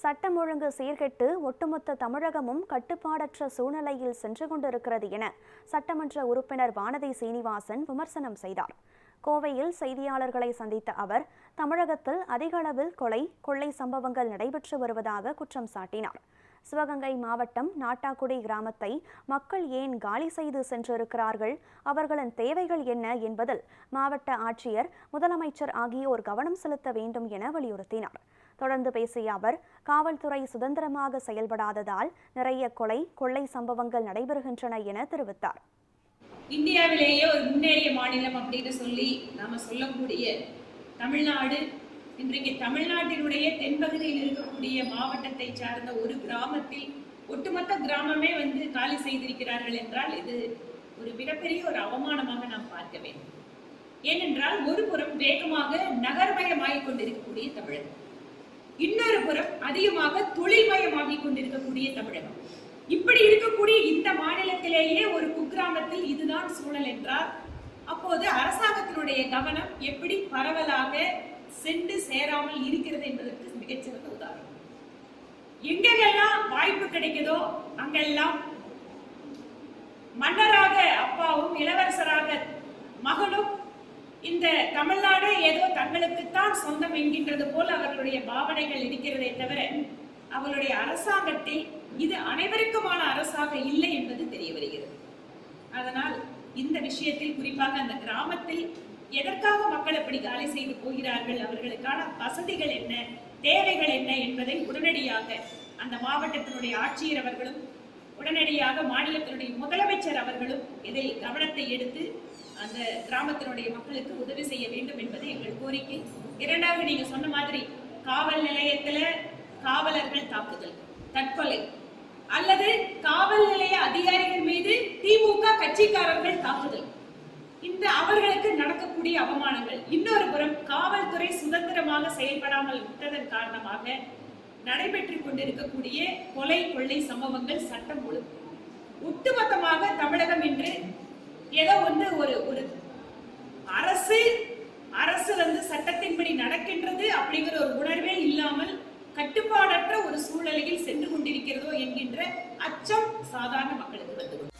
சட்டம் ஒழுங்கு சீர்கெட்டு ஒட்டுமொத்த தமிழகமும் கட்டுப்பாடற்ற சூழ்நிலையில் சென்று கொண்டிருக்கிறது என சட்டமன்ற உறுப்பினர் வானதி சீனிவாசன் விமர்சனம் செய்தார். கோவையில் செய்தியாளர்களை சந்தித்த அவர் தமிழகத்தில் அதிக அளவில் கொள்ளை சம்பவங்கள் நடைபெற்று வருவதாக குற்றம் சாட்டினார். சிவகங்கை மாவட்டம் நாட்டாக்குடி கிராமத்தை மக்கள் ஏன் காலி செய்து சென்றிருக்கிறார்கள், அவர்களின் தேவைகள் என்ன என்பதில் மாவட்ட ஆட்சியர், முதலமைச்சர் ஆகியோர் கவனம் செலுத்த வேண்டும் என வலியுறுத்தினார். தொடர்ந்து பேசிய அவர், காவல்துறை சுதந்திரமாக செயல்படாததால் நிறைய கொள்ளை சம்பவங்கள் நடைபெறுகின்றன என தெரிவித்தார். இந்தியாவிலேயே ஒரு முன்னேறிய மாநிலம் அப்படின்னு சொல்லி நாம சொல்லக்கூடிய தமிழ்நாடு இன்றைக்கு தமிழ்நாட்டினுடைய தென்பகுதியில் இருக்கக்கூடிய மாவட்டத்தை சார்ந்த ஒரு கிராமத்தில் ஒட்டுமொத்த கிராமமே காலி செய்திருக்கிறார்கள் என்றால் இது ஒரு மிகப்பெரிய ஒரு அவமானமாக நாம் பார்க்க வேண்டும். ஏனென்றால் ஒரு புறம் வேகமாக நகர்மயமாகிக் கொண்டிருக்கக்கூடிய தமிழகம், இன்னொரு புறம் அதிகமாக தொழில்மயமாகிக் கொண்டிருக்கக்கூடிய தமிழகம். இப்படி இருக்கக்கூடிய இந்த மாநிலத்திலேயே ஒரு குக்கிராமத்தில் இதுதான் சூழல் என்றால் அப்போது அரசாங்கத்தினுடைய கவனம் எப்படி பரவலாக சென்று சேராமல் இருக்கிறது என்பதற்கு மிகச்சிறந்த உதாரணம். எங்கெல்லாம் வாய்ப்பு கிடைக்குதோ அங்கெல்லாம் மன்னராக அப்பாவும் இளவரசராக மகனும் இந்த தமிழ்நாடு ஏதோ தங்களுக்குத்தான் சொந்தம் என்கின்றது போல அவர்களுடைய பாவனைகள் இருக்கிறதே தவிர அவர்களுடைய அரசாங்கத்தில் இது அனைவருக்குமான அரசாக இல்லை என்பது தெரிய வருகிறது. அதனால் இந்த விஷயத்தில் குறிப்பாக அந்த கிராமத்தில் எதற்காக மக்கள் அப்படி காலி செய்து போகிறார்கள், அவர்களுக்கான வசதிகள் என்ன, தேவைகள் என்ன என்பதை உடனடியாக அந்த மாவட்டத்தினுடைய ஆட்சியர் அவர்களும் உடனடியாக மாநிலத்தினுடைய முதலமைச்சர் அவர்களும் இதில் கவனத்தை எடுத்து அந்த கிராமத்தினுடைய மக்களுக்கு உதவி செய்ய வேண்டும் என்பது எங்கள் கோரிக்கை. இரண்டாவது, நீங்க சொன்ன மாதிரி காவல் நிலையத்துல காவலர்கள் தாக்குதல், தற்கொலை அல்லது காவல் நிலைய அதிகாரிகள் மீது திமுக கட்சிக்காரர்கள் தாக்குதல், இந்த அவர்களுக்கு நடக்கக்கூடிய அவமானங்கள். இன்னொரு புறம் காவல்துறை சுதந்திரமாக செயல்படாமல் விட்டதன் காரணமாக நடைபெற்றுக் கொண்டிருக்கக்கூடிய கொள்ளை சம்பவங்கள், சட்டம் ஒழுங்கு ஒட்டுமொத்தமாக தமிழகம் என்று ஏதோ ஒரு அரசு சட்டத்தின்படி நடக்கின்றது அப்படிங்கிற ஒரு உணர்வே இல்லாமல் கட்டுப்பாடற்ற ஒரு சூழ்நிலையில் சென்று கொண்டிருக்கிறதோ என்கின்ற அச்சம் சாதாரண மக்களுக்கு வந்து